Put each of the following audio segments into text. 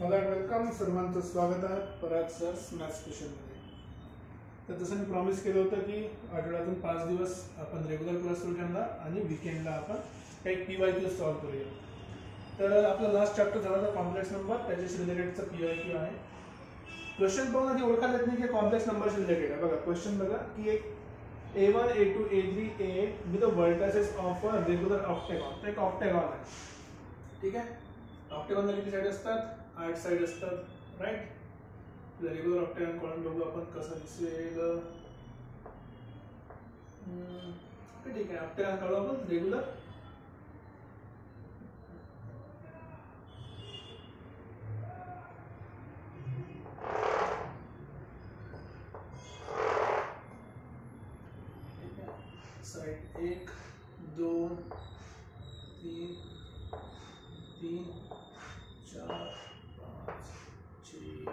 Welcome सर्वांचं स्वागत आहे पराग सर्स मॅथ्स क्वेश्चनमध्ये. तर जसं मी प्रॉमिस केलं होतं की आठवड्यातून 5 दिवस आपण रेग्युलर क्लास सुरू करणार आणि वीकेंडला आपण काही PYQ सॉल्व्ह करूया. तर आपला लास्ट चॅप्टर झाला होता कॉम्प्लेक्स नंबर, त्याच्याशी रिलेटेडचा PYQ आहे. क्वेश्चन पाहून आधी ओळखायला येत नाही की कॉम्प्लेक्स नंबरशी रिलेटेड आहे. बघा क्वेश्चन बघा की एक A1 A2 A3 A8 with the vertices of a regular octagon. एक ऑक्टेगॉन आहे, ठीक आहे. ऑक्टेगॉनला किती साईड असतात? 8 साइड असतात, राइट. रेग्युलर ऑक्टेगॉन काढून बघू आपण कसं दिसेल. ठीक आहे, ऑक्टेगॉन काढू आपण रेग्युलर. साइड 1 2 3 3 4 5 6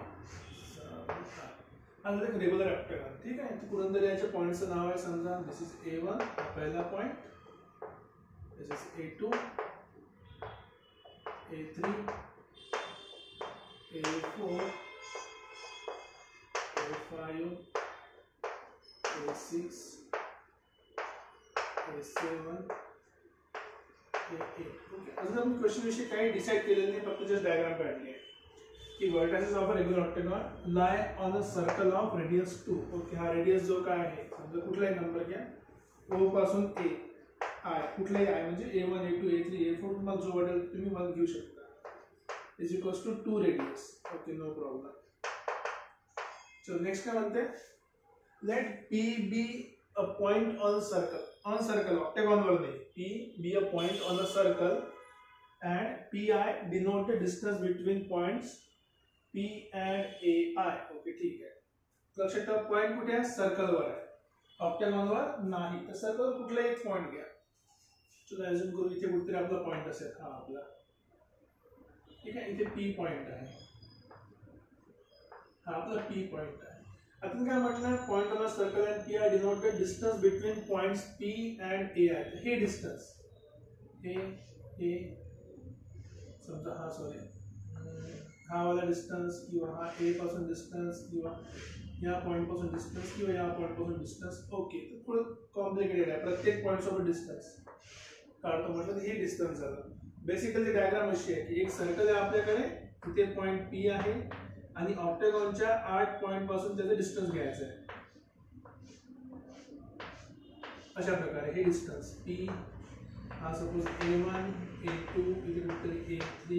7 8 आणि एक रेग्युलर ऑक्टेगॉन, ठीक आहे. तो पुरंदर याच्या पॉइंटचं नाव आहे. समजा दिस इज A1 पहिला point, this is A2 A3 A4 A5 A6 A7 A8. Okay, अजून आपण क्वेश्चन विषयी काही डिसाइड केलेलं नाही, फक्त जस्ट डायग्राम काढली आहे की vertices of a regular octagon lie on a circle of radius 2. Okay, हा रेडियस जो काय आहे, समजा कुठलाही नंबर घ्या, O पासून A I, कुठलाही I म्हणजे A1 A2 A3 A4, तुम्हाला जो वाटेल तुम्ही 1 घेऊ शकता, is equals to 2 radius. Okay, no problem. So next काय म्हणते, let P be a point on circle octagon वर नाही, P be a point on a circle and PI denote the distance between points P and AI. Okay, ठीक आहे. लक्षात ठेवा point कुठे आहे? सर्कल वर आहे, ऑक्टेगॉन वर नाही. तर सर्कल कुठलाही एक पॉइंट घ्या. चला अजून करू, इथे कुठेतरी आपला पॉइंट असेल, हा आपला, ठीक आहे. इथे P पॉइंट आहे, हा आपला P पॉइंट आहे. आपण काय म्हटलं, point on a circle and PI denote the distance between points P and AI. हे डिस्टन्स हे समजा हा, सॉरी, हा वाला डिस्टन्स किंवा हा A पासून डिस्टन्स किंवा या पॉइंट पासून डिस्टन्स किंवा या पॉइंट पासून डिस्टन्स. ओके, तर थोडं कॉम्प्लिकेटेड आहे, प्रत्येक पॉइंट सोबत डिस्टन्स काढतो म्हटलं. हे डिस्टन्स झालं. बेसिकली डायग्राम अशी आहे की एक सर्कल आहे आपल्याकडे, इथे पॉइंट P आहे आणि ऑक्टेगॉनच्या 8 पॉइंट पासून त्याचं डिस्टन्स घ्यायचं आहे. अशा प्रकारे हे डिस्टन्स P, हा सपोज A1 A2 इथे कुठेतरी A3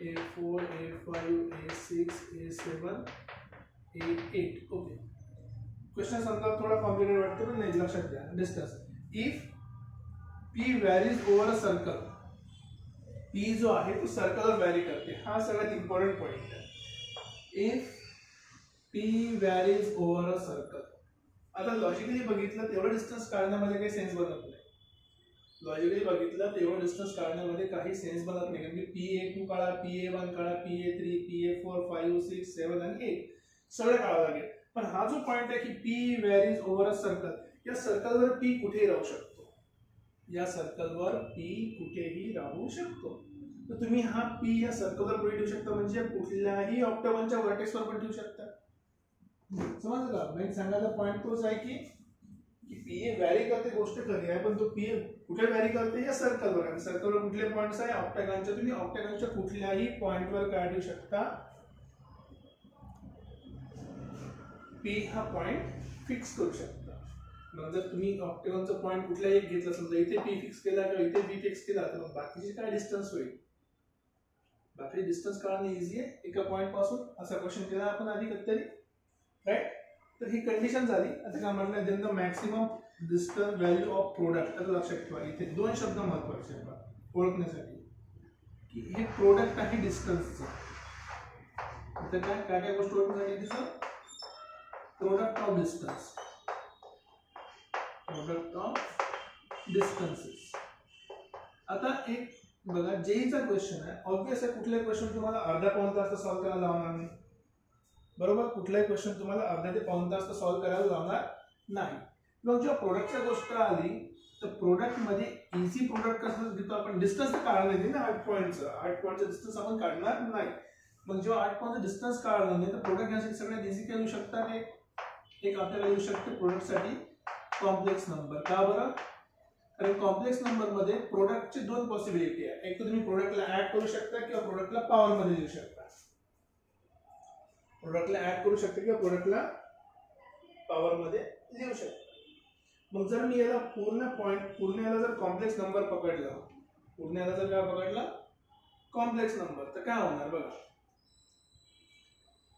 A4 A5 A6 A7 A8. Okay, question समजा थोडा कॉम्प्लिकेटेड वाटतो पण नाही, लक्षात घ्या. Distance if P varies over a circle, P जो आहे तो सर्कलवर व्हॅरी करते, हा सगळ्यात इम्पॉर्टंट पॉइंट आहे. If P varies over a circle. आता लॉजिकली बघितलं तेवढं डिस्टन्स काढण्यामध्ये काही सेन्स बनत नाही. लॉजिकली बघितलं तेवढं डिस्टन्स काढण्यामध्ये काही सेन्स बनत नाही, कारण की PA2 काढा, PA1 काढा, PA3 PA4 5 6 7 आणि 8 सगळं काढावं लागेल. पण हा जो पॉइंट आहे की P varies over a circle, या सर्कलवर P कुठेही राहू शकतो, या सर्कलवर P कुठेही राहू शकतो. तर तुम्ही हा P या सर्कलवर कुठे ठेवू शकता, म्हणजे कुठल्याही ऑक्टेगॉनच्या व्हर्टेक्सवर पण ठेवू शकता. समजलं का? म्हणजे सांगायचा पॉइंट तोच आहे की P व्हॅरी करते, गोष्ट खरी आहे, पण तो P कुठे व्हॅरी करते, या सर्कलवर. आणि सर्कलवर कुठले पॉइंट्स आहे ऑक्टेगॉनच्या, तुम्ही ऑक्टेगॉनच्या कुठल्याही पॉइंटवर काय ठेवू शकता, P हा पॉइंट फिक्स करू शकता. मग जर तुम्ही ऑक्टेगॉनचा पॉइंट कुठलाही एक घेतला, समजा इथे P फिक्स केला किंवा इथे P फिक्स केला, तर मग बाकीचे काय डिस्टन्स होईल, बाकी डिस्टन्स काढणं इझी आहे एका पॉइंट पासून. असा क्वेश्चन केला आपण आधी कधीतरी, राईट. तर ही कंडिशन झाली. आता काय म्हटलं, then the maximum distance value of product. आता लक्षात ठेवा इथे 2 शब्द महत्वाचे आहेत ओळखण्यासाठी, की हे प्रोडक्ट आहे डिस्टन्सचं. इथे काय काय काय गोष्ट ओळखण्यासाठी दिसतं, product of distance, product of distances. आता एक बघा, जेईचा क्वेश्चन आहे, ऑब्वियस आहे कुठलाही क्वेश्चन तुम्हाला अर्धा पाऊण तास सॉल्व्ह करायला लावणार नाही, बरोबर. कुठलाही क्वेश्चन तुम्हाला अर्धा ते पाऊण तास सॉल्व्ह करायला लावणार नाही. मग जेव्हा प्रोडक्टच्या गोष्ट आली, तर प्रोडक्ट मध्ये इझी प्रोडक्ट कसं घेतो आपण, डिस्टन्स तर काढणार नाही ना 8 पॉईंटचं डिस्टन्स आपण काढणार नाही. मग जेव्हा 8 पॉईंटचं डिस्टन्स काढणार नाही तर प्रोडक्ट घ्यायसाठी सगळ्यात इझी काय येऊ शकतात, एक आपल्याला येऊ शकते प्रोडक्टसाठी कॉम्प्लेक्स नंबर. का बरं? कारण कॉम्प्लेक्स नंबर मध्ये प्रोडक्टची दोन पॉसिबिलिटी आहे. एक तर तुम्ही प्रोडक्टला ऍड करू शकता किंवा प्रोडक्टला पॉवर मध्ये लिहू शकता. प्रोडक्टला ऍड करू शकता किंवा प्रोडक्टला पॉवर मध्ये लिहू शकता. मग जर मी याला पूर्ण याला जर कॉम्प्लेक्स नंबर पकडला, पूर्ण याला जर काय पकडला कॉम्प्लेक्स नंबर, तर काय होणार बघा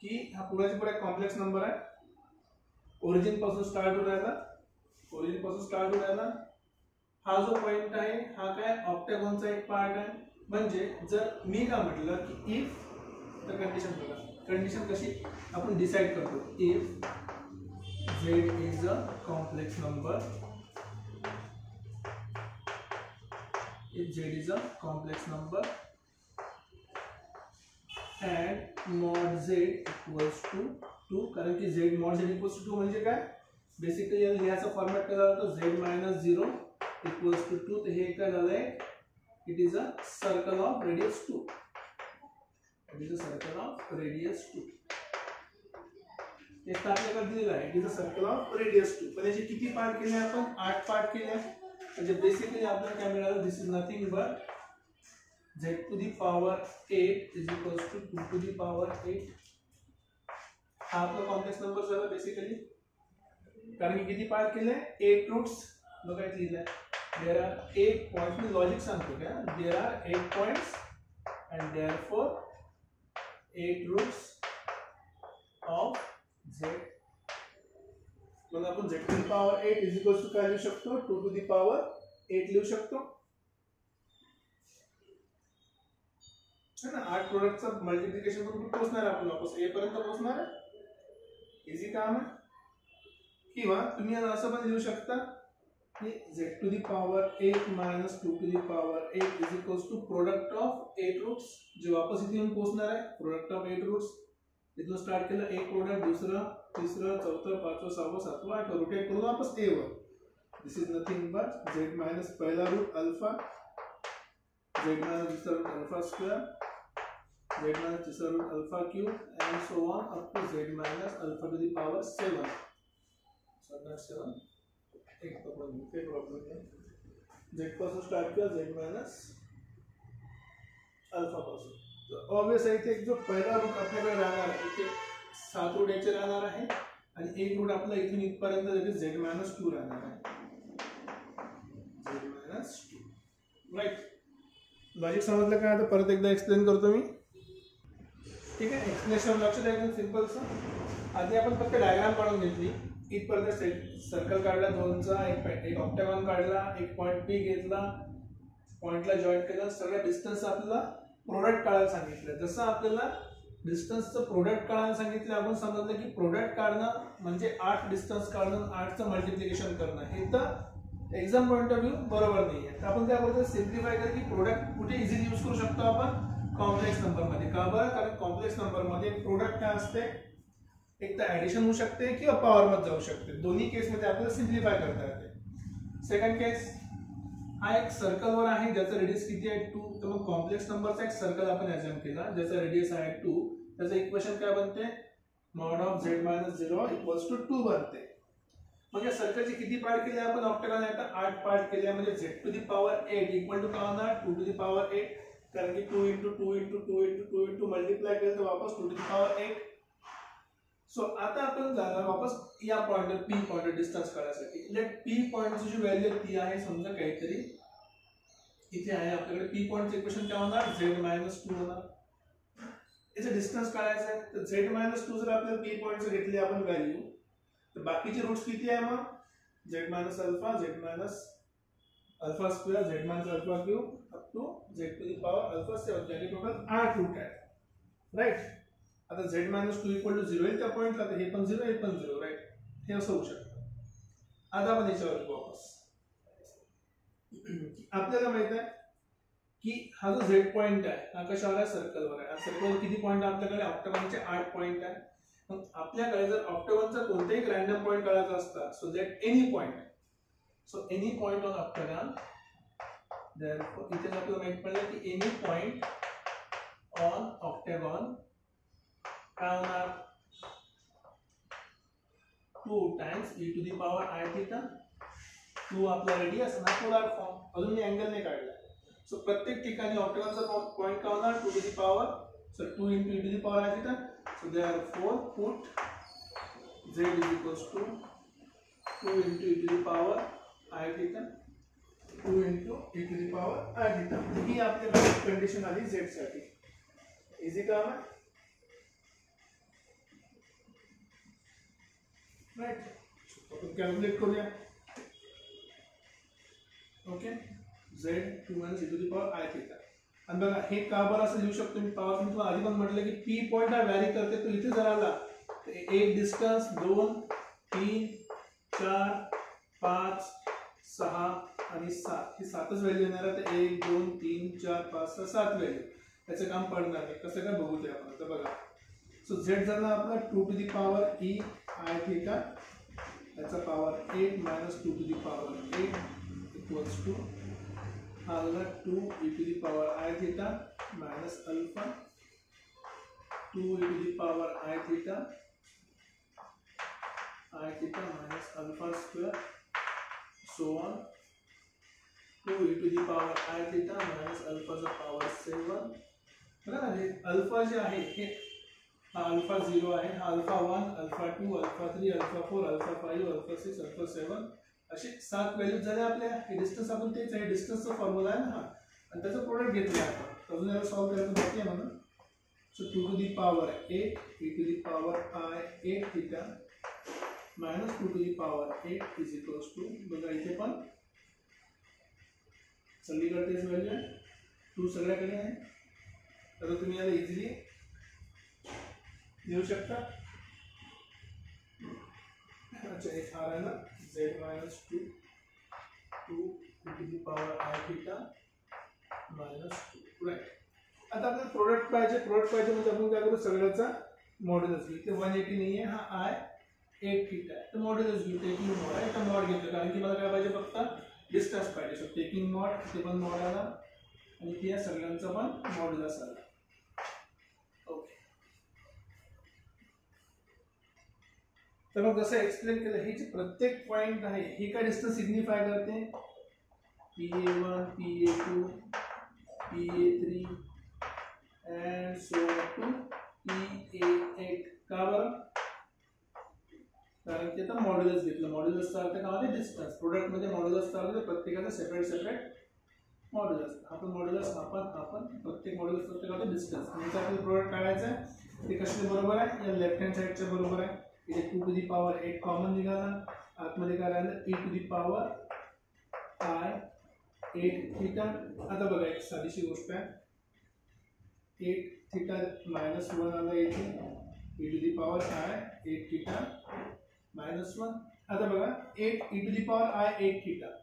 की हा पुढे कॉम्प्लेक्स नंबर आहे. ओरिजिन पासून स्टार्ट होऊन राहिला. हा जो पॉइंट आहे हा काय ऑक्टॅगॉनचा एक पार्ट आहे. म्हणजे जर मी काय म्हटलं की इफ, तर कंडिशन बघा, कंडिशन कशी आपण डिसाइड करतो. If z is a complex number, if z is a complex number and mod z equals to 2, कारण की z mod z equals to 2 म्हणजे काय, बेसिकली याला लिहायचा फॉर्मॅट काय झाला तर z minus 0 equals to 2. तर हे काय झालंय, it is a circle of radius 2. It is a circle of radius 2. एक आपल्याकडे दिलेला आहे, it is a circle of radius 2. पण याचे किती पार्ट केले आपण, 8 पार्ट केले. म्हणजे बेसिकली आपल्याला काय मिळालं, this is nothing but z to the power 8 is equals to 2 to the power 8. हा आपला कॉम्प्लेक्स नंबर झाला बेसिकली. कारण की किती पार्ट केले, 8 रूट्स. बघा इथे लिहिलंय देयर आर 8 पॉइंट्स. मी लॉजिक सांगतो का, there are 8 points and therefore 8 roots of z. मग आपण z to the power 8 is equals to काय लिहू शकतो, 2 to the power 8 लिहू शकतो है ना. 8 प्रोडक्टचं मल्टिप्लिकेशन करून पोहोचणार आपण वापस a पर्यंत पोहोचणार आहे. इझी काम आहे. किंवा तुम्ही असं पण लिहू शकता की z to the power 8 minus 2 to the power 8 is equals to product of 8 roots, जे वापस इथे येऊन पोहोचणार आहे. प्रोडक्ट ऑफ 8 रूट्स, इथून स्टार्ट केलं, एक प्रोडक्ट, दुसरं, तिसरं, चौथं, पाचवं, सहावं, सातवं, आठवं, रोटेट करून वापस a वर. This is nothing but z minus पहिला रूट अल्फा, z माइनस दुसरा root alpha square, z minus तिसरा root alpha cube and so on up to z minus alpha to the power 7. So that 7 एक problem है. z पासून start किया, z minus alpha पासून. Obvious आहे इथे एक जो पहिला रूट आपल्याकडे राहणार आहे, इथे 7 रूट याचे राहणार आहे आणि एक रूट आपला इथून इथपर्यंत z माइनस 2 राहणार आहे. z minus 2 right. लॉजिक समजलं का? आता परत एकदा एक्सप्लेन करतो मी. ठीक आहे, एक्सप्लेनेशन लक्ष द्या, एकदम सिंपलचं. आधी आपण फक्त डायग्राम काढून घेतली. इथपर्यंत सर्कल काढला 2चा, एक ऑक्टॅगॉन काढला, एक पॉइंट P घेतला, पॉइंटला जॉईंट केलं, सगळ्या डिस्टन्स आपल्याला प्रोडक्ट काढायला सांगितलं. जसं आपल्याला डिस्टन्सचं प्रोडक्ट काढायला सांगितलं, आपण समजलं की प्रोडक्ट काढणं म्हणजे 8 डिस्टन्स काढणं, 8चं मल्टिप्लिकेशन करणं. हे तर एक्झाम पॉइंट ऑफ व्ह्यू बरोबर नाही आहे. तर आपण काय करतो, सिम्प्लिफाय कर की प्रोडक्ट कुठे इझिली यूज करू शकतो आपण, कॉम्प्लेक्स नंबर मध्ये. का बरं? कारण कॉम्प्लेक्स नंबर मध्ये प्रोडक्ट काय असते, एक तर ऍडिशन होऊ शकते किंवा पॉवर मध्ये जाऊ शकते. दोन्ही केस मध्ये आपल्याला सिम्प्लिफाय करता येते. सेकंड केस, हा एक सर्कल वर आहे ज्याचा रेडियस किती आहे 2. तर मग कॉम्प्लेक्स नंबरचा एक सर्कल आपण अझ्युम केला ज्याचा रेडियस आहे 2. त्याचं इक्वेशन काय बनते, mod of z minus 0 equals to 2 बनते. मग या सर्कलचे किती पार्ट केले आपण ऑक्टॅगॉन आहे, तर 8 पार्ट केले. म्हणजे z to the power 8 equal to काय होणार, 2 टू द पॉवर 8. कारण की 2 into 2 into 2 into 2 into multiply केलं तर वापस 2 टू द पॉवर 8. सो आता आपण जाणार वापस या पॉइंट P पॉइंट डिस्टन्स काढण्यासाठी. लेट P पॉइंटची जी व्हॅल्यू ती आहे समजा काहीतरी इथे आहे आपल्याकडे. P पॉइंटचं इक्वेशन काय होणार, z माइनस 2 होणार. याचं डिस्टन्स काढायचं आहे, तर z माइनस 2 जर आपल्याला P पॉइंटचं घेतली आपण व्हॅल्यू, तर बाकीचे रूट्स किती आहे मग, z minus alpha, z minus alpha square, z minus alpha cube up to z to the power alpha 7. याचे टोटल 8 रूट आहेत. राईट. आता z माइनस 2 इक्वल टू 0 येईल त्या पॉइंटला, तर हे पण 0, हे पण 0. राईट. हे असं होऊ शकतं. आता आपण याच्यावर वापस आपल्याला माहित आहे की हा जो z पॉइंट आहे हा कशावर आहे, सर्कलवर आहे. सर्कलवर किती पॉइंट आपल्याकडे, ऑक्टॅगॉनचे 8 पॉइंट आहे. मग आपल्याकडे जर ऑक्टॅगॉनचा कोणताही रँडम पॉइंट काढायचा असता, so that any point, so any point on octagon Therefore इथे आपल्याला माहित पडलं की एनी पॉइंट ऑन ऑक्टॅगॉन काय होणार 2 times e to the power I theta 2 आपला रेडियस आणि पोलर फॉर्म. अजून मी अँगल नाही काढला. सो प्रत्येक ठिकाणी ऑक्टॅगॉनचा पॉइंट काय होणार 2 to the power so 2 into e to the power I theta. So therefore put z is equals to 2 into e to the power I theta 2 into e to the power I theta. ही आपल्याला condition आली z साठी. Easy काम आहे right. आपण calculate करूया. Okay z 2 minus e to the power I theta. आणि बघा हे का बरं असं लिहू शकतो मी पावर मी तुम्हाला आधी पण म्हटलं की पी पॉइंट हा व्हॅरी करते. तो इथे जर आला तर एक डिस्टन्स 2 3 4 5 6 आणि 7 ही 7च व्हॅल्यू येणार आहे. तर 1 2 3 4 5 6 7 व्हॅल्यू त्याचं काम पडणार नाही. कसं काय बघू ते आपण. तर बघा सो z झाला आपला 2 to the power e I theta त्याचा power 8 minus 2 to the power 8 equals to हा 2 e to the power I theta minus alpha 2 e to the power I theta minus alpha square so on 2 e to the power I theta minus alpha चा power 7. बघा हे alpha जे आहे हे हा alpha 0 आहे. हा alpha 1 alpha 2 alpha 3 alpha 4 alpha 5 alpha 6 alpha 7 असे 7 व्हॅल्यूज झाले आपल्या. हे डिस्टन्स आपण तेच आहे डिस्टन्सचा फॉर्म्युला आहे ना हा आणि त्याचं प्रोडक्ट घेतलं आपण. अजून याला सॉल्व करायचं बाकी आहे म्हणून. So 2 to the power 8 e to the power I 8 theta minus 2 to the power 8 is equals to बघा इथे पण सगळीकडे व्हॅल्यू आहे 2 सगळ्याकडे आहे. तर तुम्ही याला इझिली लिहू शकता. अच्छा एक हा आहे ना z minus 2 to the power I theta minus 2 right. आता आपल्याला प्रोडक्ट पाहिजे म्हणजे आपण काय करू सगळ्याचा मॉड्युलस घेऊ. इथे 180 नाही आहे हा I 8 थीटा आहे. तर मॉड्युलस घेऊ. टेकिंग मॉड आहे तर मॉड घेतलं कारण की मला काय पाहिजे फक्त डिस्टन्स पाहिजे. सो टेकिंग मॉड इथे पण मॉड आला आणि इथे या सगळ्यांचा पण मॉड्युलस आला. ओके तर मग जसं एक्सप्लेन केलं हे जे प्रत्येक पॉइंट आहे हे काय डिस्टन्स सिग्निफाय करते PA1 PA2 PA3 and so on to PA8. का बरं कारण की आता मॉड्युलस घेतलं. मॉड्युलसचा अर्थ काय होते डिस्टन्स. प्रोडक्ट मध्ये मॉड्युलसचा अर्थ प्रत्येकाचा सेपरेट मॉड्युलस. आपण मॉड्युलस आपण प्रत्येक मॉड्युलस काय होते डिस्टन्स. म्हणजे आपल्याला प्रोडक्ट काढायचं आहे ते कशाच्या बरोबर आहे या लेफ्ट हँड साइडच्या बरोबर आहे. इथे 2 टू दी पॉवर 8 कॉमन निघाला. आतमध्ये काय राहिलं e to the power I 8 theta. आता बघा एक साधीशी गोष्ट आहे 8 थीटा मायनस 1 आला इथे e to the power I 8 theta minus 1. आता बघा 8 e to the power I 8 theta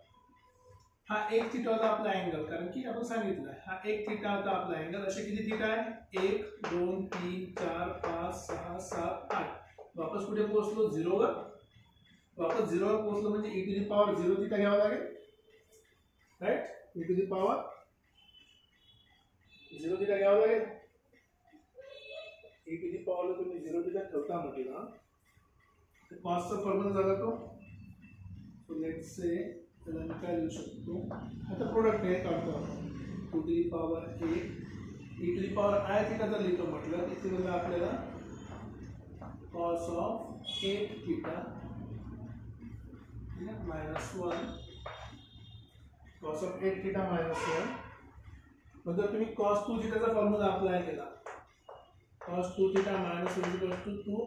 हा 1 थीटा होता आपला अँगल कारण की आपण सांगितलं हा 1 थीटा होता आपला अँगल. असे किती थीटा आहे 1 2 3 4 5 6 7 8. वापस कुठे पोहोचलो 0 वर. वापस 0 वर पोहोचलो म्हणजे e to the power 0 theta घ्यावा लागेल right. e to the power 0 theta घ्यावा लागेल. e टू दी पॉवर तुम्ही 0 थीटा ठेवता म्हटलं ना तर कॉसचा फॉर्म्युला झाला तो. सो लेट्स से त्याला मी काय लिहू शकतो आता प्रोडक्ट हे काढतो आपण 2 to the power 8 e to the power I theta जर लिहितो म्हटलं इथे बघा आपल्याला cos of 8 theta minus 1 cos of 8 theta minus 1 मतलब तुम्ही cos 2 theta चा फॉर्म्युला अप्लाय केला cos 2 theta minus 1 equals to 2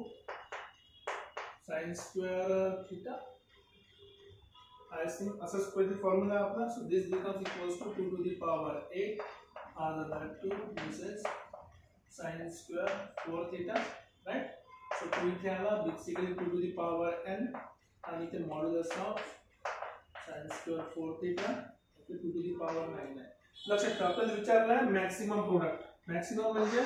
sin square theta. I think असं स्क्वेअर फॉर्म्युला आपला. so this becomes equals to 2 to the power 8 other than 2 this is sin square 4 theta right. So 2 इथे आला basically 2 to the power n आणि इथे modulus of sin square 4 theta 2 to the power 9 आहे. लक्षात ठेवा आपल्याला विचारलं आहे मॅक्सिमम प्रोडक्ट. मॅक्सिमम म्हणजे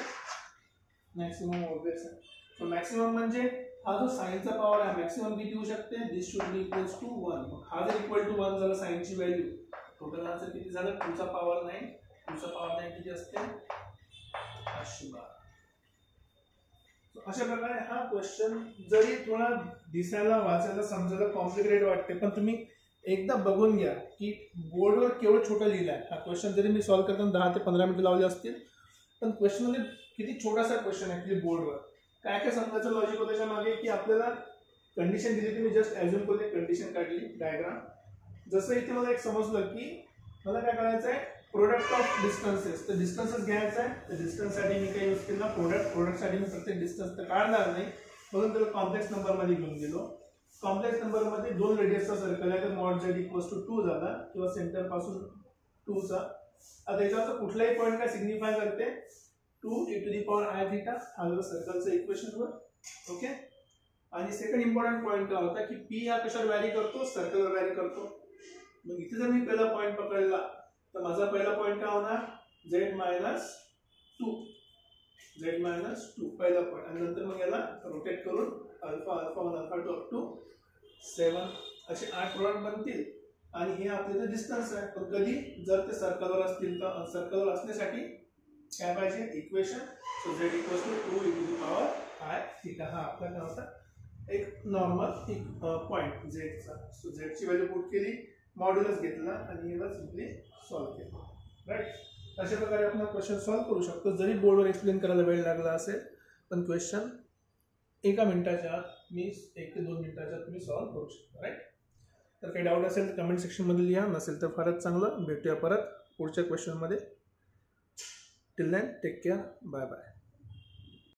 मॅक्सिमम ऑब्वियस आहे. सो मॅक्सिमम म्हणजे हा जो साइनचा पॉवर आहे मॅक्सिमम किती होऊ शकते दिस शुड बी इक्वल्स टू 1. हा जर इक्वल टू 1 झाला साइनची व्हॅल्यू टोटल आन्सर किती झालं 2 चा पॉवर 9. 2 चा पॉवर 9 किती असते 512. अशा प्रकारे हा क्वेश्चन जरी थोडा दिसायला वाचायला समजायला कॉम्प्लिकेटेड वाटते पण तुम्ही एकदा बघून घ्या की बोर्डवर केवढं छोटं लिहिलं आहे. हा क्वेश्चन जरी मी सॉल्व्ह करताना 10 ते 15 मिनिटं लावले असतील पण क्वेश्चन मध्ये किती छोटासा क्वेश्चन आहे की बोर्डवर काय काय समजायचं लॉजिक होतं त्याच्या मागे की आपल्याला कंडिशन दिली तुम्ही जस्ट ॲज्युम करते कंडिशन काढली डायग्राम. जसं इथे मला एक समजलं की मला काय करायचं आहे प्रोडक्ट ऑफ डिस्टन्सेस तर डिस्टन्सेस घ्यायचा आहे. तर डिस्टन्ससाठी मी काय यूज केला प्रोडक्टसाठी मी प्रत्येक डिस्टन्स तर काढणार नाही म्हणून त्याला कॉम्प्लेक्स नंबरमध्ये घेऊन गेलो. कॉम्प्लेक्स नंबरमध्ये 2 रेडियसचा सर्कल आहे तर मॉड z = 2 झाला किंवा सेंटर पासून 2 चा. आता याच्यावर कुठलाही पॉईंट काय सिग्निफाय करते 2 e⁻I θ हा जो सर्कलचं इक्वेशन वर. ओके. आणि सेकंड इम्पॉर्टंट पॉईंट काय होता की p हा कशावर व्हॅरी करतो सर्कलवर व्हॅरी करतो. मग इथे जर मी पहिला पॉईंट पकडला तर माझा पहिला पॉईंट काय होणार z-2 पहिला पॉईंट आणि नंतर मग याला रोटेट करून अल्फा 1 अल्फा 2 अप टू 7 असे 8 प्रोडक्ट बनतील आणि हे आपले डिस्टन्स आहे. पण कधी जर ते सर्कलवर असतील तर सर्कलवर असण्यासाठी काय पाहिजे इक्वेशन. सो z = 2 e⁻I θ हा आपला काय होता एक नॉर्मल एक पॉईंट झेडचा. सो झेडची व्हॅल्यू पुट केली मॉड्युलस घेतला आणि याला सिम्पली सॉल्व्ह केलं. राईट. अशा प्रकारे आपण क्वेश्चन सॉल्व्ह करू शकतो जरी बोर्डवर एक्सप्लेन करायला वेळ लागला असेल पण क्वेश्चन 1 मिनिटाच्या आत मी 1 ते 2 मिनिटाच्या आत तुम्ही सॉल्व्ह करू शकता. राईट. तर काही डाऊट असेल तर कमेंट सेक्शनमध्ये लिहा. नसेल तर फारच चांगलं. भेटूया परत पुढच्या क्वेश्चनमध्ये. Till then take care. Bye bye.